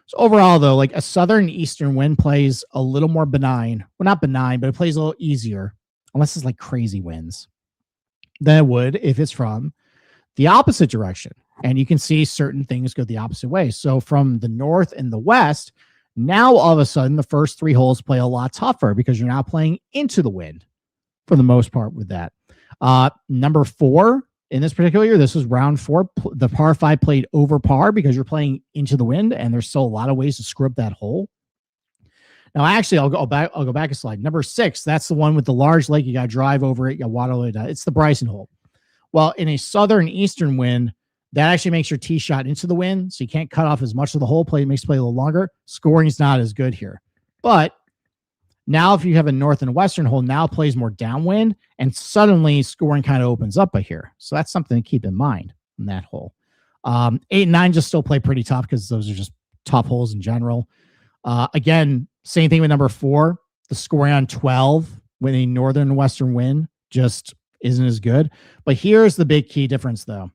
So overall, though, like a southern eastern wind plays a little more benign. Well, not benign, but it plays a little easier, unless it's like crazy winds, than it would if it's from the opposite direction. And you can see certain things go the opposite way. So from the north and the west, now all of a sudden the first 3 holes play a lot tougher because you're now playing into the wind for the most part with that. Number 4 in this particular year, this was round 4. The par 5 played over par because you're playing into the wind, and there's still a lot of ways to screw up that hole. Now, actually, I'll go back a slide. Number 6, that's the one with the large lake. You got to drive over it. You got water. It's the Bryson hole. Well, in a southern eastern wind, that actually makes your tee shot into the wind, so you can't cut off as much of the hole. Makes play a little longer. Scoring is not as good here. But now if you have a north and western hole, now plays more downwind, and suddenly scoring kind of opens up by here. So that's something to keep in mind in that hole. 8 and 9 just still play pretty tough because those are just tough holes in general. Again, same thing with number 4. The scoring on 12 with a northern and western wind just isn't as good. But here's the big key difference, though,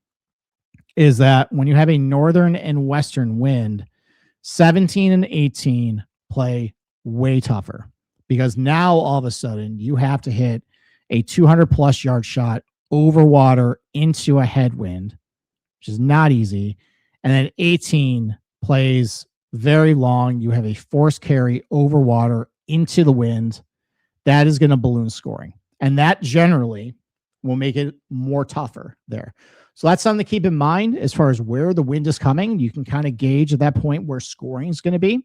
is that when you have a northern and western wind, 17 and 18 play way tougher because now all of a sudden you have to hit a 200 plus yard shot over water into a headwind, which is not easy. And then 18 plays very long. You have a forced carry over water into the wind. That is going to balloon scoring. And that generally will make it more tougher there. So that's something to keep in mind as far as where the wind is coming. You can kind of gauge at that point where scoring is going to be.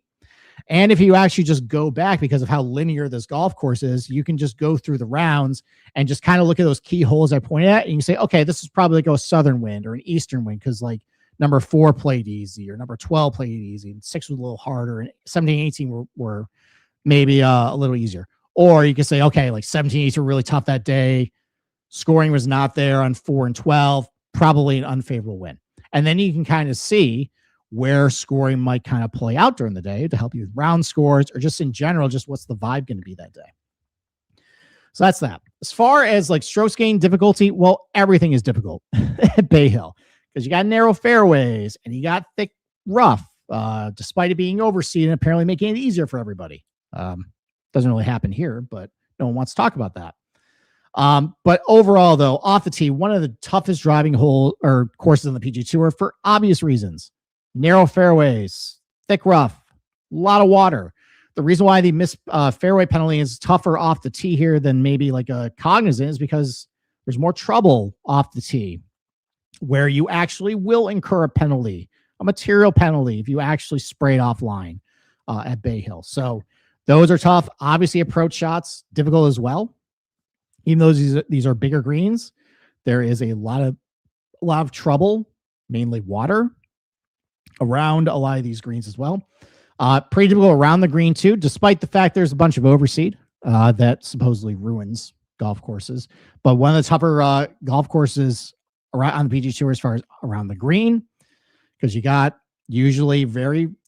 And if you actually just go back because of how linear this golf course is, you can just go through the rounds and just kind of look at those key holes I pointed at. And you can say, okay, this is probably like a southern wind or an eastern wind because like number 4 played easy or number 12 played easy and 6 was a little harder and 17, 18 were maybe a little easier. Or you can say, okay, like 17, 18 were really tough that day. Scoring was not there on 4 and 12. Probably an unfavorable win. And then you can kind of see where scoring might kind of play out during the day to help you with round scores or just in general, just what's the vibe going to be that day. So that's that. As far as like strokes gain difficulty, well, everything is difficult at Bay Hill because you got narrow fairways and you got thick rough, despite it being overseeded and apparently making it easier for everybody. Doesn't really happen here, but no one wants to talk about that. But overall, though, off the tee, one of the toughest driving hole or courses on the PGA Tour for obvious reasons. Narrow fairways, thick rough, a lot of water. The reason why the missed fairway penalty is tougher off the tee here than maybe like a Cognizant is because there's more trouble off the tee where you actually will incur a penalty, a material penalty, if you actually sprayed offline at Bay Hill. So Those are tough. Obviously, approach shots, difficult as well. Even though these are bigger greens, there is a lot of trouble, mainly water, around a lot of these greens as well. Pretty difficult around the green too, despite the fact there's a bunch of overseed that supposedly ruins golf courses. But one of the tougher golf courses around on the PGA Tour as far as around the green, because you got usually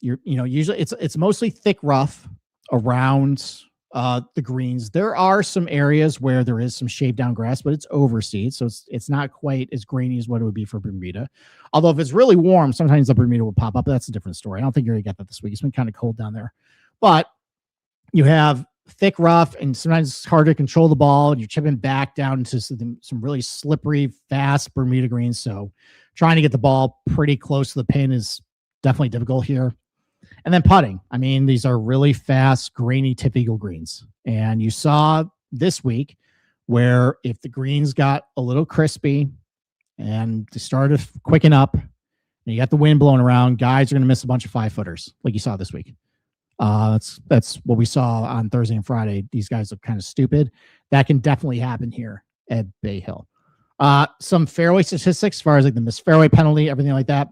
usually it's mostly thick rough around the greens. There are some areas where there is some shaved down grass, but it's overseed, so it's not quite as grainy as what it would be for Bermuda. Although if it's really warm, sometimes the Bermuda will pop up. But that's a different story. I don't think you're gonna get that this week. It's been kind of cold down there, but you have thick rough, and sometimes it's hard to control the ball, and you're chipping back down into some really slippery, fast Bermuda greens. So trying to get the ball pretty close to the pin is definitely difficult here. And then putting. I mean, these are really fast, grainy, tip eagle greens. And you saw this week where if the greens got a little crispy and they started to quicken up and you got the wind blowing around, guys are going to miss a bunch of 5-footers like you saw this week. That's what we saw on Thursday and Friday. These guys look kind of stupid. That can definitely happen here at Bay Hill. Some fairway statistics as far as like the missed fairway penalty, everything like that.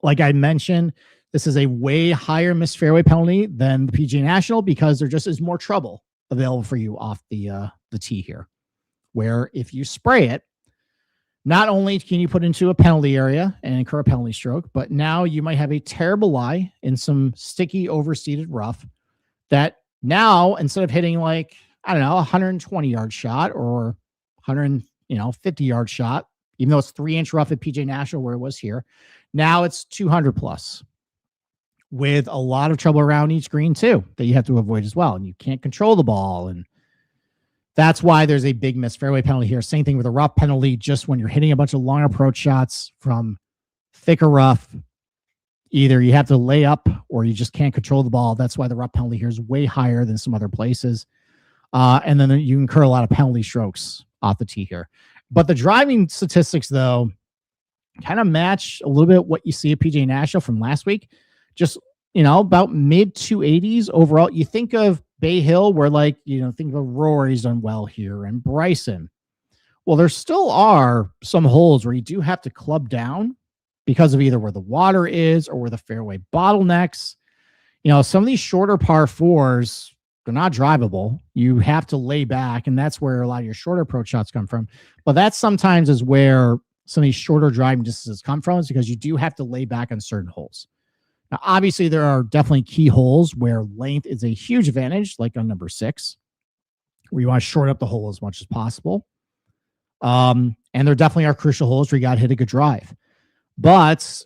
Like I mentioned, this is a way higher missed fairway penalty than the PGA National because there just is more trouble available for you off the tee here. Where if you spray it, not only can you put into a penalty area and incur a penalty stroke, but now you might have a terrible lie in some sticky, overseeded rough that now instead of hitting like, I don't know, 120-yard shot or 50-yard shot, even though it's 3-inch rough at PGA National where it was here, now it's 200 plus with a lot of trouble around each green too that you have to avoid as well. And you can't control the ball. And that's why there's a big missed fairway penalty here. Same thing with a rough penalty. Just when you're hitting a bunch of long approach shots from thicker rough, either you have to lay up or you just can't control the ball. That's why the rough penalty here is way higher than some other places. And then you incur a lot of penalty strokes off the tee here. But the driving statistics, though, kind of match a little bit what you see at PGA National from last week. Just, about mid 280s overall. You think of Bay Hill where think of Rory's done well here and Bryson. Well, there still are some holes where you do have to club down because of either where the water is or where the fairway bottlenecks. Some of these shorter par fours, they're not drivable. You have to lay back, and that's where a lot of your shorter approach shots come from. But that sometimes is where some of these shorter driving distances come from, is because you do have to lay back on certain holes. Now, obviously, there are definitely key holes where length is a huge advantage, like on number 6, where you want to short up the hole as much as possible. And there definitely are crucial holes where you got to hit a good drive. But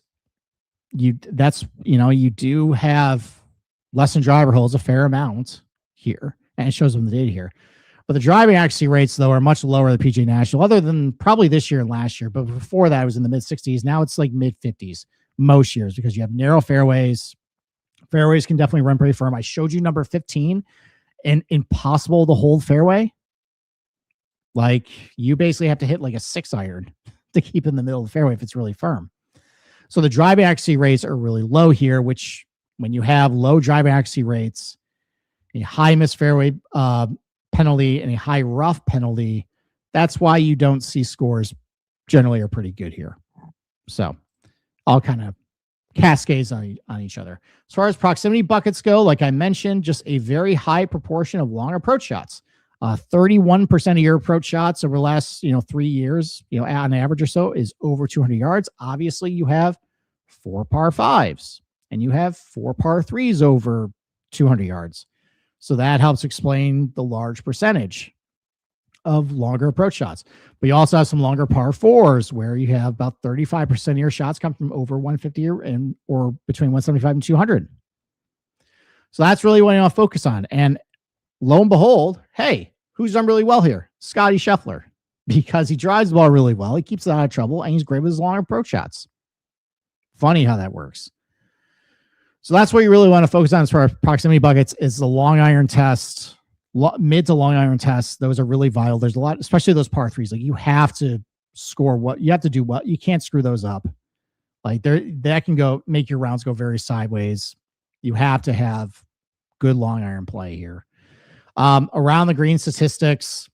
you do have less than driver holes a fair amount here, and it shows them the data here. But the driving accuracy rates, though, are much lower than the PGA National, other than probably this year and last year. But before that, it was in the mid-60s. Now it's like mid-50s most years because you have narrow fairways. Fairways can definitely run pretty firm. I showed you number 15 and impossible to hold fairway. Like, you basically have to hit like a 6-iron to keep in the middle of the fairway if it's really firm. So the driving accuracy rates are really low here, which when you have low driving accuracy rates, a high missed fairway penalty and a high rough penalty, that's why you don't see scores generally are pretty good here. So all kind of cascades on each other. As far as proximity buckets go, like I mentioned, just a very high proportion of long approach shots. 31% of your approach shots over the last 3 years, on average or so, is over 200 yards. Obviously, you have 4 par 5s and you have 4 par 3s over 200 yards. So that helps explain the large percentage of longer approach shots. But you also have some longer par 4s where you have about 35% of your shots come from over 150 or between 175 and 200. So that's really what I want to focus on. And lo and behold, hey, who's done really well here? Scotty Scheffler, because he drives the ball really well. He keeps it out of trouble, and he's great with his long approach shots. Funny how that works. So that's what you really want to focus on as far as proximity buckets is the long iron test, mid to long iron tests. Those are really vital. There's a lot, especially those par 3s. Like, you have to score what you have to do. What you can't screw those up. Like, that can make your rounds go very sideways. You have to have good long iron play here. Around the green statistics,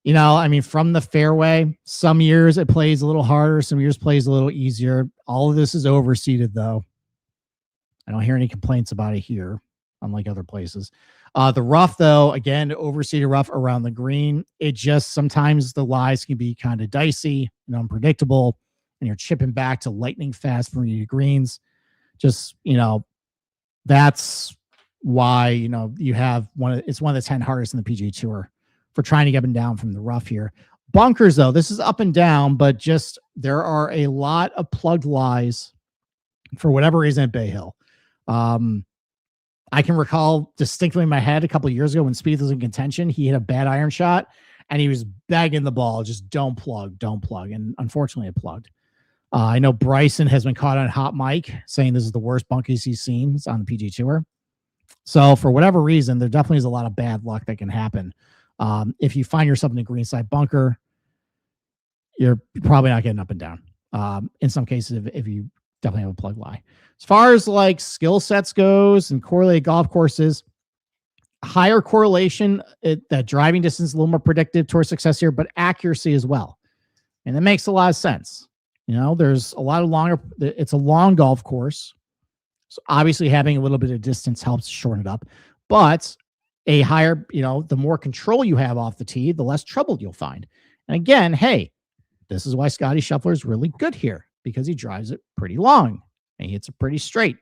you know, I mean, from the fairway, some years it plays a little harder, some years plays a little easier. All of this is overseeded, though. I don't hear any complaints about it here, unlike other places. The rough, though, again, overseeded rough around the green. It just sometimes the lies can be kind of dicey and unpredictable, and you're chipping back to lightning fast from your greens. Just, you know, that's why, you know, you have it's one of the 10 hardest in the PGA Tour for trying to get them down from the rough here. Bunkers, though, this is up and down, but just there are a lot of plugged lies for whatever reason at Bay Hill. I can recall distinctly in my head a couple of years ago when Spieth was in contention, he hit a bad iron shot and he was begging the ball, just don't plug. And unfortunately it plugged. I know Bryson has been caught on hot mic saying this is the worst bunkers he's seen on the PGA Tour. So for whatever reason, there definitely is a lot of bad luck that can happen. If you find yourself in a greenside bunker, you're probably not getting up and down. In some cases, if you definitely have a plug lie. As far as like skill sets goes and correlated golf courses, higher correlation, that driving distance is a little more predictive towards success here, but accuracy as well. And that makes a lot of sense. You know, there's a lot of longer, it's a long golf course. So obviously having a little bit of distance helps shorten it up, but a higher, you know, the more control you have off the tee, the less trouble you'll find. And again, hey, this is why Scotty Scheffler is really good here, because he drives it pretty long and he hits it pretty straight.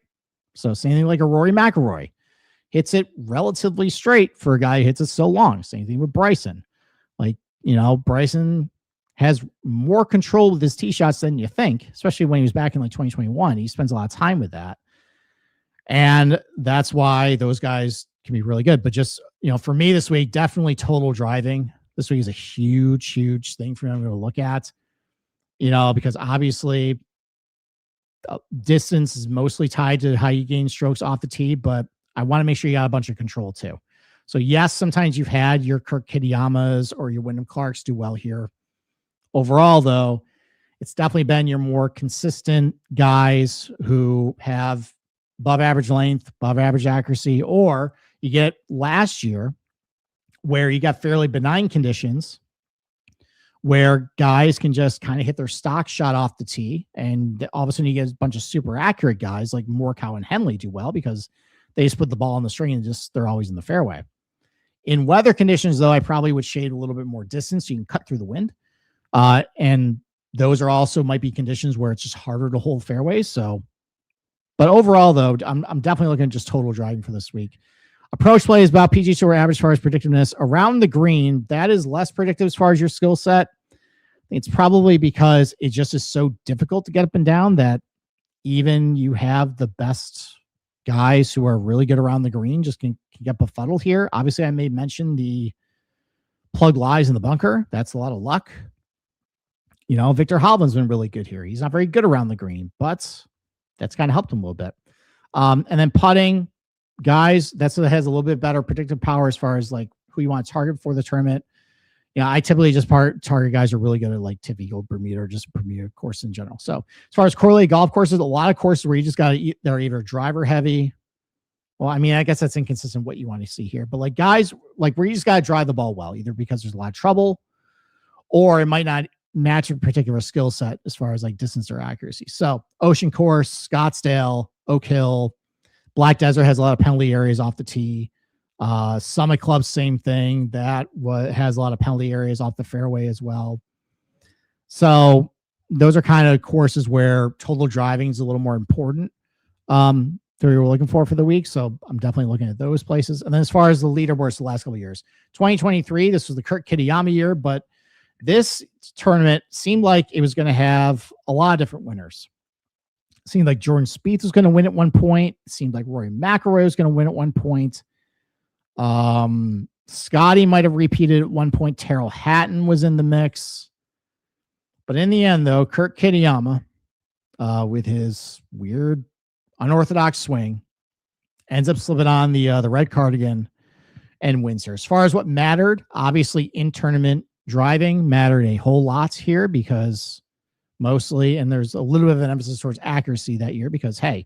So same thing like a Rory McIlroy, hits it relatively straight for a guy who hits it so long. Same thing with Bryson. Like, you know, Bryson has more control with his tee shots than you think, especially when he was back in like 2021. He spends a lot of time with that. And that's why those guys can be really good. But just, you know, for me this week, definitely total driving. This week is a huge thing for me to look at, you know, because obviously distance is mostly tied to how you gain strokes off the tee, but I want to make sure you got a bunch of control too. So yes, sometimes you've had your Kirk Kitayamas or your Wyndham Clarks do well here. Overall, though, it's definitely been your more consistent guys who have above average length, above average accuracy, or you get last year where you got fairly benign conditions where guys can just kind of hit their stock shot off the tee. And all of a sudden you get a bunch of super accurate guys like Morikawa and Henley do well because they just put the ball on the string and just, they're always in the fairway. In weather conditions, though, I probably would shade a little bit more distance so you can cut through the wind. And those are also might be conditions where it's just harder to hold fairways. So, but overall, though, I'm definitely looking at just total driving for this week. Approach play is about PGA Tour average as far as predictiveness. Around the green, that is less predictive as far as your skill set. It's probably because it just is so difficult to get up and down that even you have the best guys who are really good around the green just can get befuddled here. Obviously, I may mention the plug lies in the bunker. That's a lot of luck. You know, Victor Hovland's been really good here. He's not very good around the green, but that's kind of helped him a little bit. And then putting, guys, that's what has a little bit better predictive power as far as like who you want to target for the tournament. Yeah, I typically just target guys who are really good at like Tiffy Gold Bermuda or just Bermuda course in general. So as far as correlated golf courses, a lot of courses where you just got to, they're either driver heavy. Well, I mean, I guess that's inconsistent what you want to see here, but like guys, like where you just got to drive the ball well, either because there's a lot of trouble or it might not match a particular skill set as far as like distance or accuracy. So Ocean Course, Scottsdale, Oak Hill, Black Desert has a lot of penalty areas off the tee. Summit Club, same thing. That has a lot of penalty areas off the fairway as well. So those are kind of courses where total driving is a little more important. That we were looking for the week. So I'm definitely looking at those places. And then as far as the leaderboards the last couple of years, 2023, this was the Kirk Kitayama year, but this tournament seemed like it was going to have a lot of different winners. It seemed like Jordan Spieth was going to win at one point. It seemed like Rory McIlroy was going to win at one point. Scotty might have repeated at one point. Terrell Hatton was in the mix. But in the end, though, Kirk Kitayama, with his weird, unorthodox swing, ends up slipping on the red cardigan and wins here. As far as what mattered, obviously in-tournament driving mattered a whole lot here because mostly, and there's a little bit of an emphasis towards accuracy that year because, hey,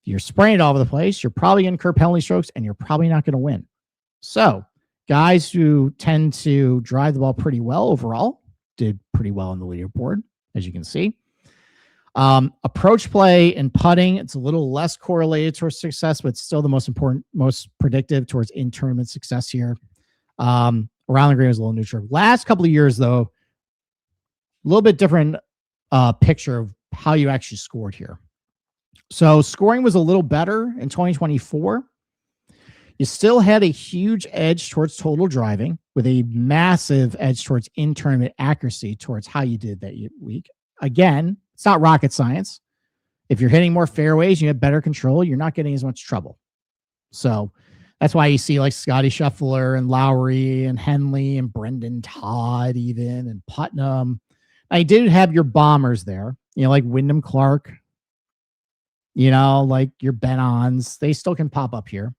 You're spraying it all over the place. You're probably going to incur penalty strokes, and you're probably not going to win. So guys who tend to drive the ball pretty well overall did pretty well on the leaderboard, as you can see. Approach play and putting, it's a little less correlated towards success, but still the most important, most predictive towards in-tournament success here. Around the green is a little neutral. Last couple of years, though, a little bit different picture of how you actually scored here. So scoring was a little better in 2024. You still had a huge edge towards total driving with a massive edge towards in-tournament accuracy towards how you did that week. Again, it's not rocket science. If you're hitting more fairways, you have better control, you're not getting as much trouble. So that's why you see like Scotty Scheffler and Lowry and Henley and Brendan Todd even and Putnam. I did have your bombers there, like Wyndham Clark, like your Ben-Ons. They still can pop up here.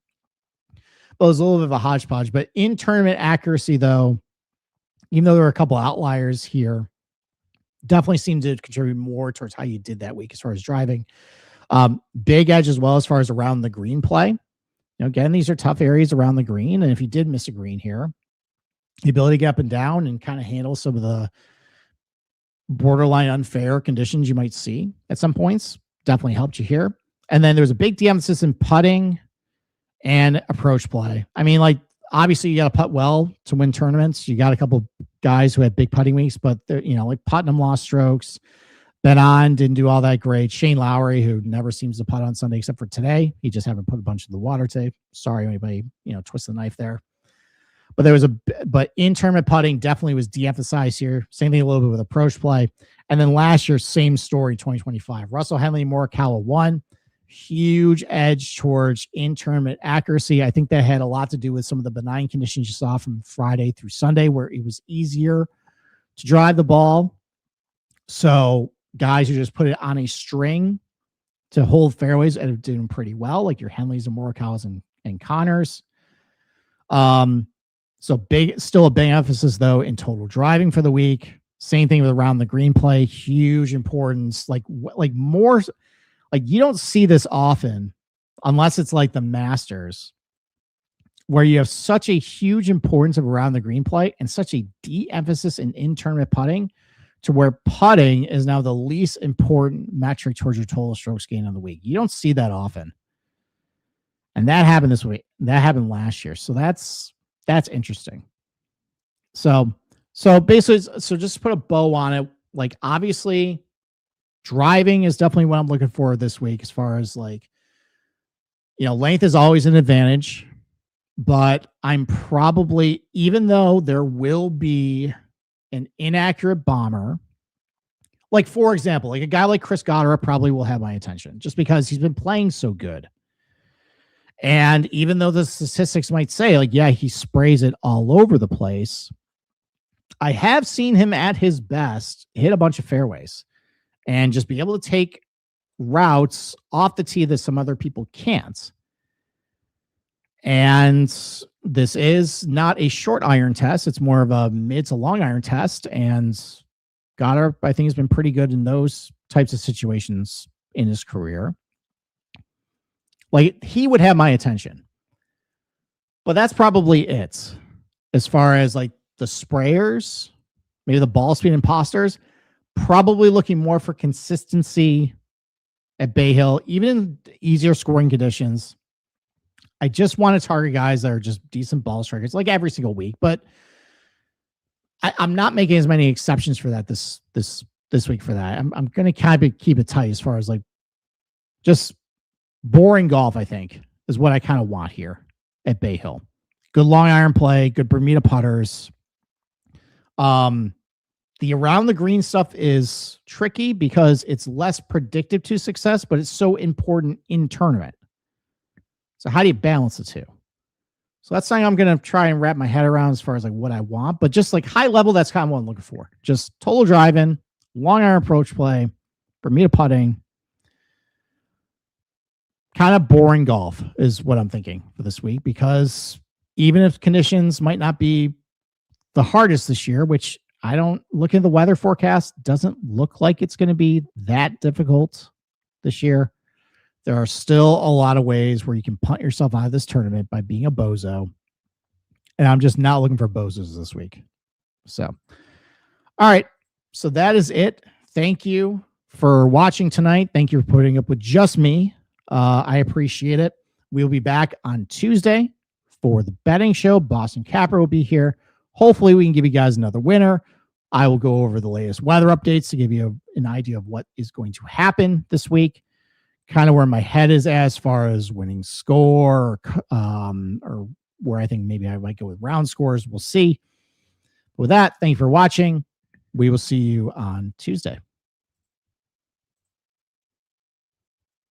But it was a little bit of a hodgepodge. But in tournament accuracy, though, even though there were a couple outliers here, definitely seemed to contribute more towards how you did that week as far as driving. Big edge as well as far as around the green play. Again, these are tough areas around the green. And if you did miss a green here, the ability to get up and down and kind of handle some of the borderline unfair conditions you might see at some points definitely helped you here. And then there's a big de-emphasis in putting and approach play. I mean, like, obviously you got to putt well to win tournaments. You got a couple guys who had big putting weeks, but they're, like Putnam lost strokes. Ben-On didn't do all that great. Shane Lowry, who never seems to putt on Sunday except for today. He just haven't put a bunch in the water today. Sorry, anybody, twist the knife there. But but in tournament putting definitely was de-emphasized here. Same thing a little bit with approach play. And then last year, same story, 2025. Russell Henley, Morikawa won. Huge edge towards in-tournament accuracy. I think that had a lot to do with some of the benign conditions you saw from Friday through Sunday, where it was easier to drive the ball. So guys who just put it on a string to hold fairways and are doing pretty well, like your Henleys and Morikawas and Connors. So still a big emphasis though in total driving for the week. Same thing with around the green play, huge importance. Like more, like you don't see this often unless it's like the Masters, where you have such a huge importance of around the green play and such a de-emphasis in tournament putting, to where putting is now the least important metric towards your total strokes gained on the week. You don't see that often. And that happened this week. That happened last year. So that's interesting. So basically, just to put a bow on it, like obviously driving is definitely what I'm looking for this week, as far as like, length is always an advantage, but I'm probably, even though there will be an inaccurate bomber, like for example, like a guy like Chris Goddard probably will have my attention just because he's been playing so good. And even though the statistics might say like, yeah, he sprays it all over the place, I have seen him at his best hit a bunch of fairways and just be able to take routes off the tee that some other people can't. And this is not a short iron test. It's more of a mid to long iron test. And Goddard, I think, has been pretty good in those types of situations in his career. Like, he would have my attention. But that's probably it. As far as like the sprayers, maybe the ball speed imposters, probably looking more for consistency at Bay Hill, even in easier scoring conditions. I just want to target guys that are just decent ball strikers, like every single week. But I'm not making as many exceptions for that this week for that. I'm going to kind of keep it tight as far as like just boring golf, I think, is what I kind of want here at Bay Hill. Good long iron play, good Bermuda putters. The around the green stuff is tricky because it's less predictive to success, but it's so important in tournament. So how do you balance the two? So that's something I'm going to try and wrap my head around as far as like what I want, but just like high level, that's kind of what I'm looking for. Just total driving, long iron approach play, Bermuda putting, kind of boring golf is what I'm thinking for this week, because even if conditions might not be the hardest this year, which I don't look at the weather forecast, doesn't look like it's going to be that difficult this year. There are still a lot of ways where you can punt yourself out of this tournament by being a bozo. And I'm just not looking for bozos this week. So, all right. So that is it. Thank you for watching tonight. Thank you for putting up with just me. I appreciate it. We'll be back on Tuesday for the betting show. Boston Capper will be here. Hopefully we can give you guys another winner. I will go over the latest weather updates to give you an idea of what is going to happen this week, kind of where my head is as far as winning score, or where I think maybe I might go with round scores. We'll see. With that, thank you for watching. We will see you on Tuesday.